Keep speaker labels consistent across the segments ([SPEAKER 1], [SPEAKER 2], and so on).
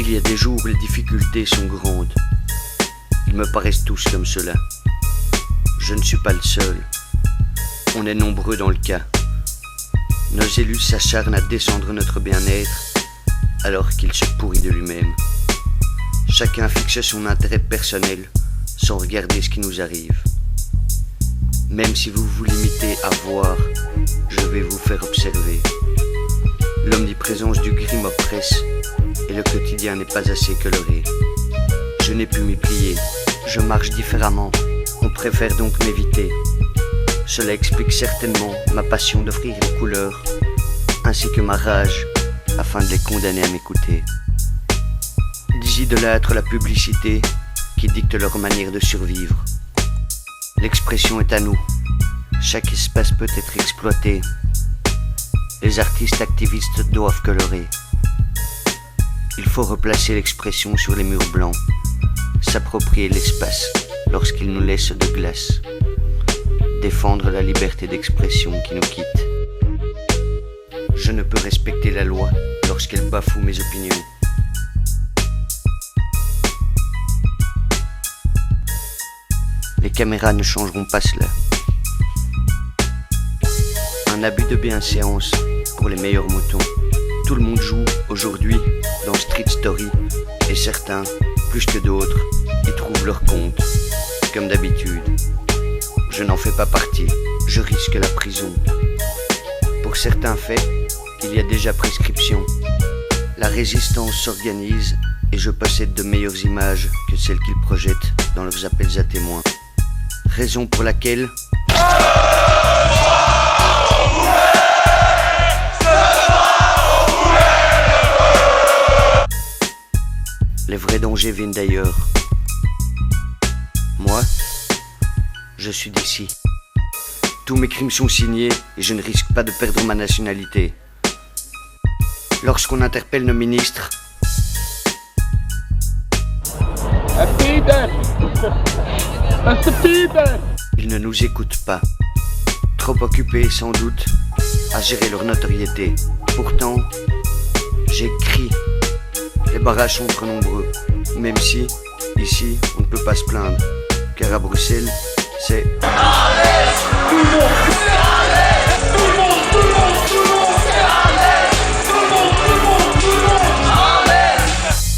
[SPEAKER 1] Il y a des jours où les difficultés sont grandes. Ils me paraissent tous comme cela. Je ne suis pas le seul. On est nombreux dans le cas. Nos élus s'acharnent à descendre notre bien-être alors qu'il se pourrit de lui-même. Chacun fixe son intérêt personnel sans regarder ce qui nous arrive. Même si vous vous limitez à voir, je vais vous faire observer. L'omniprésence du gris m'oppresse et le quotidien n'est pas assez coloré. Je n'ai pu m'y plier, je marche différemment, on préfère donc m'éviter. Cela explique certainement ma passion d'offrir les couleurs, ainsi que ma rage, afin de les condamner à m'écouter. Ils idolâtrent la publicité qui dicte leur manière de survivre. L'expression est à nous, chaque espace peut être exploité. Les artistes activistes doivent colorer. Il faut replacer l'expression sur les murs blancs, s'approprier l'espace lorsqu'il nous laisse de glace, défendre la liberté d'expression qui nous quitte. Je ne peux respecter la loi lorsqu'elle bafoue mes opinions. Les caméras ne changeront pas cela. Un abus de bienséance pour les meilleurs moutons. Tout le monde joue aujourd'hui dans Street Story et certains, plus que d'autres, y trouvent leur compte. Comme d'habitude, je n'en fais pas partie, je risque la prison. Pour certains faits, il y a déjà prescription. La résistance s'organise et je possède de meilleures images que celles qu'ils projettent dans leurs appels à témoins. Raison pour laquelle... Les vrais dangers viennent d'ailleurs. Moi, je suis d'ici. Tous mes crimes sont signés et je ne risque pas de perdre ma nationalité. Lorsqu'on interpelle nos ministres, ils ne nous écoutent pas. Trop occupés sans doute à gérer leur notoriété. Pourtant, j'écris. Les barrages sont trop nombreux, même si, ici, on ne peut pas se plaindre, car à Bruxelles, c'est...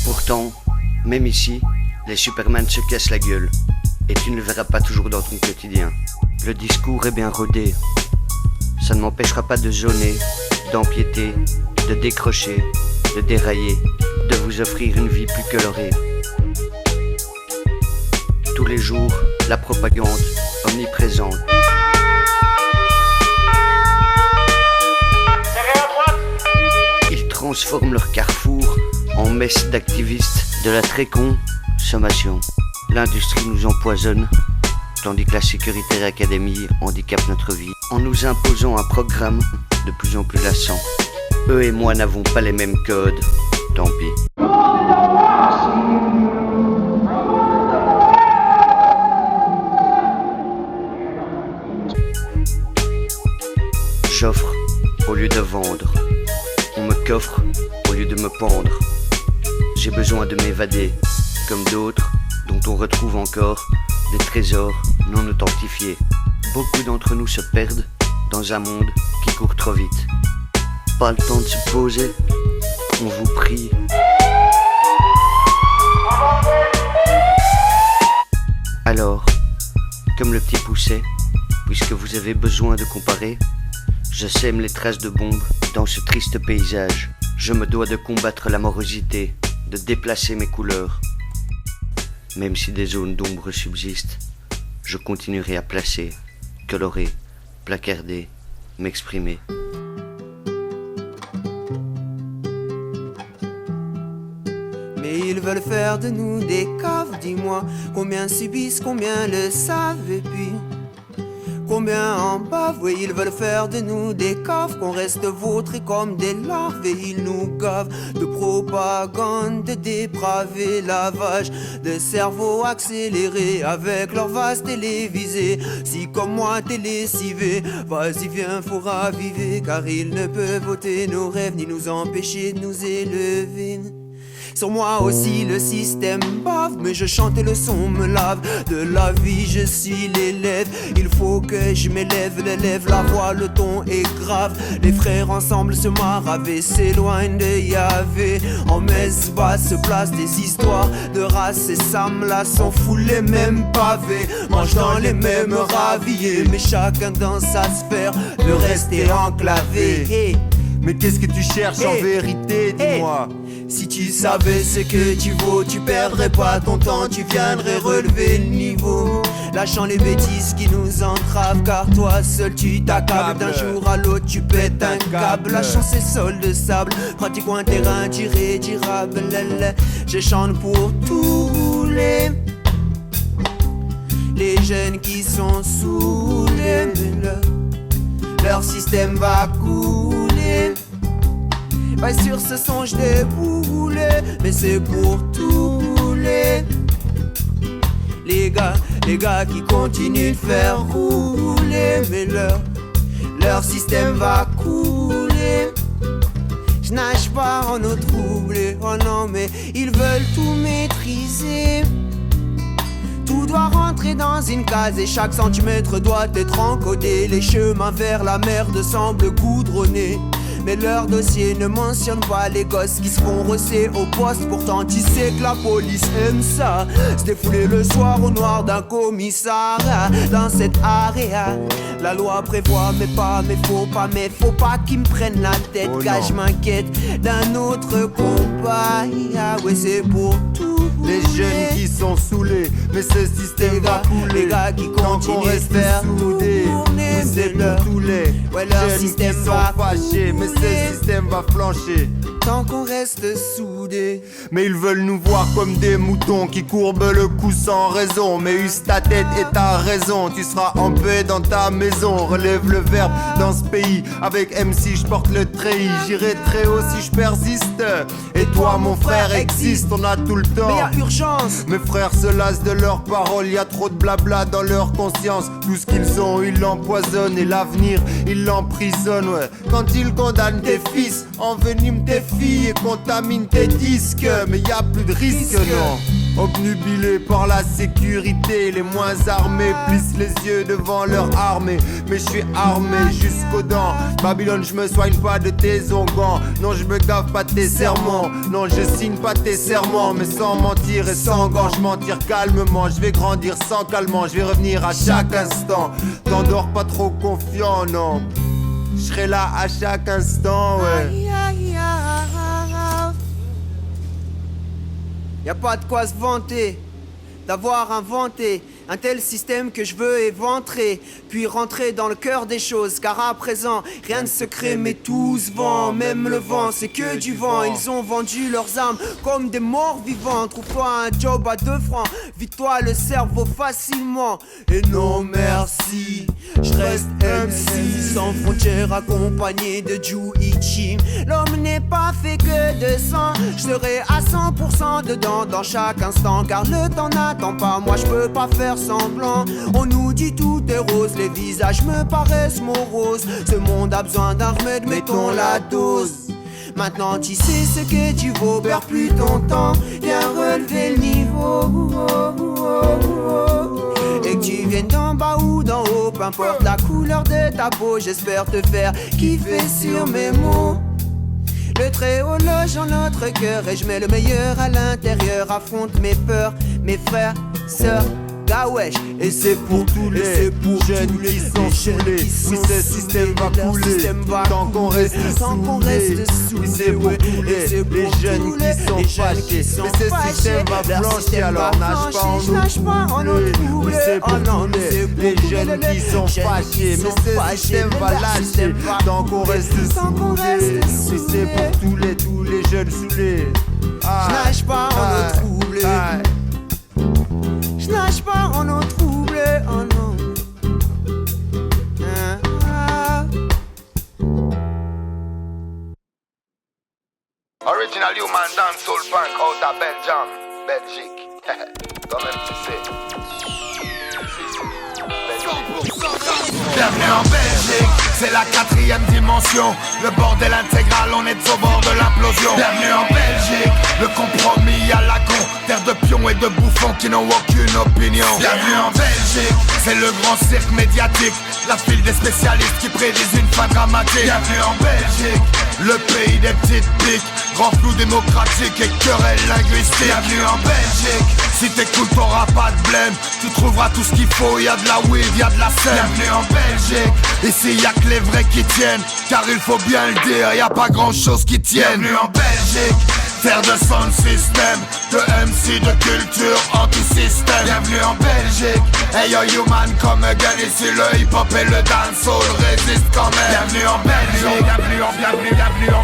[SPEAKER 1] Pourtant, même ici, les Superman se cassent la gueule, et tu ne le verras pas toujours dans ton quotidien. Le discours est bien rodé, ça ne m'empêchera pas de zoner, d'empiéter, de décrocher, de dérailler, de vous offrir une vie plus colorée. Tous les jours, la propagande omniprésente. Ils transforment leur carrefour en messe d'activistes de la très consommation. L'industrie nous empoisonne, tandis que la Sécurité Academy handicape notre vie, en nous imposant un programme de plus en plus lassant. Eux et moi n'avons pas les mêmes codes, tant pis. J'offre au lieu de vendre. On me coffre au lieu de me pendre. J'ai besoin de m'évader, comme d'autres dont on retrouve encore des trésors non authentifiés. Beaucoup d'entre nous se perdent dans un monde qui court trop vite. Pas le temps de se poser, on vous prie. Alors, comme le petit pousset, puisque vous avez besoin de comparer, je sème les traces de bombes dans ce triste paysage. Je me dois de combattre la morosité, de déplacer mes couleurs. Même si des zones d'ombre subsistent, je continuerai à placer, colorer, placarder, m'exprimer.
[SPEAKER 2] Mais ils veulent faire de nous des caves, dis-moi. Combien subissent, combien le savent, et puis combien en bavent. Oui, ils veulent faire de nous des caves, qu'on reste vautrés comme des larves. Et ils nous gavent de propagande, de dépravés, lavage de cerveau accéléré avec leur vase télévisé. Si comme moi t'es lessivé, vas-y viens, faut raviver, car ils ne peuvent ôter nos rêves ni nous empêcher de nous élever. Sur moi aussi le système bave, mais je chante et le son me lave. De la vie je suis l'élève, il faut que je m'élève. L'élève, la voix, le ton est grave. Les frères ensemble se marravent et s'éloignent de Yahvé. En messe basse se placent des histoires de race et Sam là s'en fout les mêmes pavés. Mange dans les mêmes ravillés, mais chacun dans sa sphère, le reste est enclavé. Hey.
[SPEAKER 3] Mais qu'est-ce que tu cherches en vérité, dis-moi?
[SPEAKER 2] Si tu savais ce que tu vaux, tu perdrais pas ton temps, tu viendrais relever le niveau. Lâchant les bêtises qui nous entravent, car toi seul tu t'accables. D'un jour à l'autre tu pètes un câble. La chance est sol de sable, pratiquons un terrain irrédirable. Je chante pour tous les jeunes qui sont saoulés, leur système va couler. Ouais, sur ce son je déboule, mais c'est pour tous les gars qui continuent de faire rouler. Mais leur système va couler. Je nage pas en eau troublée, oh non, mais ils veulent tout maîtriser. Tout doit rentrer dans une case et chaque centimètre doit être encodé. Les chemins vers la merde semblent goudronnés, mais leur dossier ne mentionne pas les gosses qui se font rosser au poste. Pourtant tu sais que la police aime ça, se défouler le soir au noir d'un commissariat. Dans cette area, la loi prévoit mais faut pas qu'ils me prennent la tête.
[SPEAKER 3] Oh
[SPEAKER 2] car je m'inquiète d'un autre combat. Ah ouais, c'est pour tous
[SPEAKER 3] les jeunes qui sont saoulés, mais ce système va couler.
[SPEAKER 2] Les gars qui continuent de faire
[SPEAKER 3] soudés,
[SPEAKER 2] tourner.
[SPEAKER 3] C'est pour tous les jeunes qui sont fâchés, mais ce système va flancher.
[SPEAKER 2] Tant qu'on reste soudés.
[SPEAKER 3] Mais ils veulent nous voir comme des moutons qui courbent le cou sans raison. Mais use ta tête et t'as raison, tu seras en paix dans ta maison. Relève le verbe dans ce pays, avec MC je porte le treillis. J'irai très haut si je persiste, et toi mon frère existe. On a tout le temps,
[SPEAKER 2] mais y'a urgence.
[SPEAKER 3] Mes frères se lassent de leurs paroles, y a trop de blabla dans leur conscience. Tout ce qu'ils ont, ils l'empoisonnent, et l'avenir, ils l'emprisonnent, ouais. Quand ils condamnent tes fils, enveniment tes filles et contaminent tes disques. Mais y a plus de risque, non. Obnubilés par la sécurité, les moins armés plissent les yeux devant leur armée. Mais je suis armé jusqu'aux dents. Babylone, je me soigne pas de tes onguents. Non, je me gave pas de tes serments. Non, je signe pas tes serments. Mais sans mentir et sans gants, je mentir calmement. Je vais grandir sans calmant, je vais revenir à chaque instant. T'endors pas trop confiant, non. Je serai là à chaque instant, ouais.
[SPEAKER 2] Y'a pas de quoi se vanter d'avoir inventé un tel système que je veux éventrer, puis rentrer dans le cœur des choses. Car à présent, rien ne se crée, mais tout se vend. Même le vent, c'est que du vent. Ils ont vendu leurs âmes comme des morts vivants. Trouve-toi un job à 2 francs, vide-toi le cerveau facilement. Et non merci, je reste MC sans frontières, accompagné de Juichi. L'homme n'est pas fait que de sang, je serai à 100% dedans dans chaque instant. Car le temps n'attend pas, moi je peux pas faire semblant. On nous dit tout est rose, les visages me paraissent moroses. Ce monde a besoin d'un remède, mettons la dose. Maintenant tu sais ce que tu vaux, perds plus ton temps, viens relever le niveau. Et que tu viennes d'en bas ou d'en haut, peu importe la couleur de ta peau, j'espère te faire kiffer sur mes mots. Le Très-Haut loge en notre cœur et je mets le meilleur à l'intérieur. Affronte mes peurs, mes frères, sœurs, wesh.
[SPEAKER 3] Et c'est pour tous les jeunes qui sont saoulés. Oui, ce système va couler tant qu'on reste soudés. Oui, c'est pour tous les jeunes qui sont fâchés. Mais ce système va flancher, alors nage pas en eau troublée. Oui, c'est pour tous les jeunes qui sont fâchés. Mais ce système va lâcher tant qu'on reste soudés. Oui, c'est pour tous les jeunes saoulés.
[SPEAKER 2] Je nage pas en eau troublée. Je nage pas en eau troublée, oh non.
[SPEAKER 4] Original Human Dancehall Punk out of Belgium, Belgique. Comme MC.
[SPEAKER 5] Bienvenue en Belgique,
[SPEAKER 4] c'est la 4ème dimension. Le bordel intégral, on est au bord de l'implosion. Bienvenue en Belgique, le compromis à la con. Terre de pions et de bouffons qui n'ont aucune opinion. Bienvenue en Belgique, c'est le grand cirque médiatique. La file des spécialistes qui prédisent une fin dramatique. Bienvenue en Belgique, le pays des petites piques. Grand flou démocratique et querelle linguistique. Bienvenue en Belgique, si t'écoutes t'auras pas de blême. Tu trouveras tout ce qu'il faut, y'a de la weed, y'a de la scène. Bienvenue en Belgique, ici y'a que les vrais qui tiennent. Car il faut bien le dire, y'a pas grand chose qui tienne. Bienvenue en Belgique, terre de sound system, de MC, de culture anti-système. Bienvenue en Belgique, hey yo human comme gun. Ici le hip-hop et le dancehall résistent quand même. Bienvenue en Belgique, bienvenue en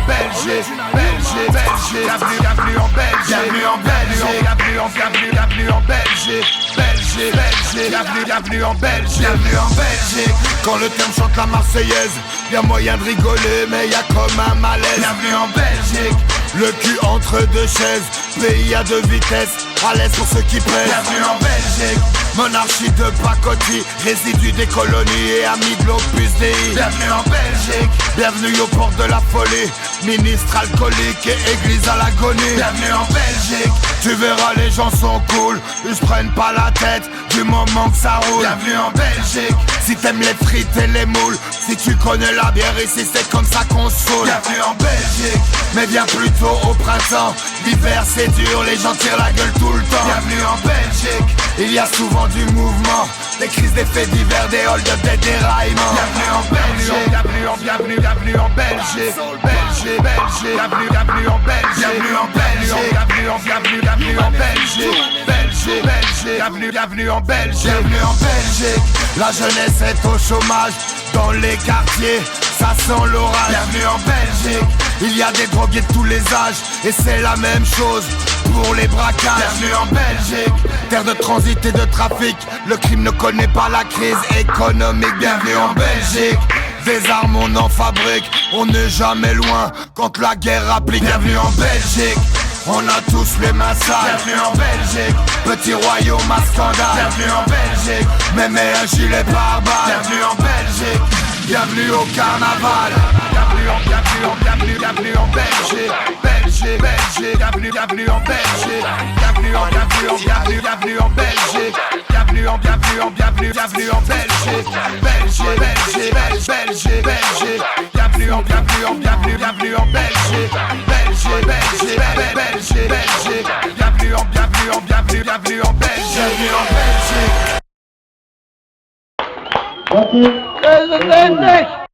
[SPEAKER 4] Belgique. Belgique, Belgique, bienvenue en Belgique. Bienvenue en Belgique, bienvenue en Belgique. Belgique, Belgique, bienvenue en Belgique. Bienvenue en Belgique, quand le terme chante la Marseillaise, y'a moyen de rigoler mais y'a comme un malaise. Bienvenue en Belgique, le cul entre deux chaises, pays à deux vitesses, à l'aise pour ceux qui pèsent. Bienvenue en Belgique, monarchie de pacotille, résidu des colonies et amis de l'Opus Dei. Bienvenue en Belgique, bienvenue au port de la folie, ministre alcoolique et église à l'agonie. Bienvenue en Belgique, tu verras les gens sont cool, ils se prennent pas la tête du moment que ça roule. Bienvenue en Belgique, si t'aimes les frites et les moules, si tu connais la bière ici c'est comme ça qu'on se saoule. Bienvenue en Belgique, mais viens plutôt au printemps, l'hiver c'est dur, les gens tirent la gueule tout le temps. Bienvenue en Belgique, il y a souvent du mouvement, des crises, des faits divers, des hold-up, des déraillements. Bienvenue en Belgique, bienvenue en Belgique. Belgique, Belgique, bienvenue en Belgique. Bienvenue en Belgique, bienvenue en Belgique. Belgique, Belgique, bienvenue en Belgique. Bienvenue en Belgique, la jeunesse est au chômage dans les quartiers, ça sent l'orage. Bienvenue en Belgique, il y a des drogués de tous les âges et c'est la même chose pour les braquages. Bienvenue en Belgique, terre de transit et de trafic, le crime ne connaît pas la crise économique. Bienvenue en Belgique, des armes on en fabrique, on n'est jamais loin quand la guerre applique. Bienvenue en Belgique, on a tous les mains sales. Bienvenue en Belgique, petit royaume à scandale. Bienvenue en Belgique, même un gilet pare-balles. Bienvenue en Belgique, bienvenue au carnaval. Bienvenue en Belgique. Belgique, Belgique, bienvenue en Belgique. Bienvenue en Belgique. Bienvenue en Belgique. Belgique, Belgique, Belgique, Belgique. Bienvenue en Belgique. Belgique, Belgique, Belgique, Belgique. Bienvenue en Belgique. Bienvenue en Belgique.
[SPEAKER 5] There's a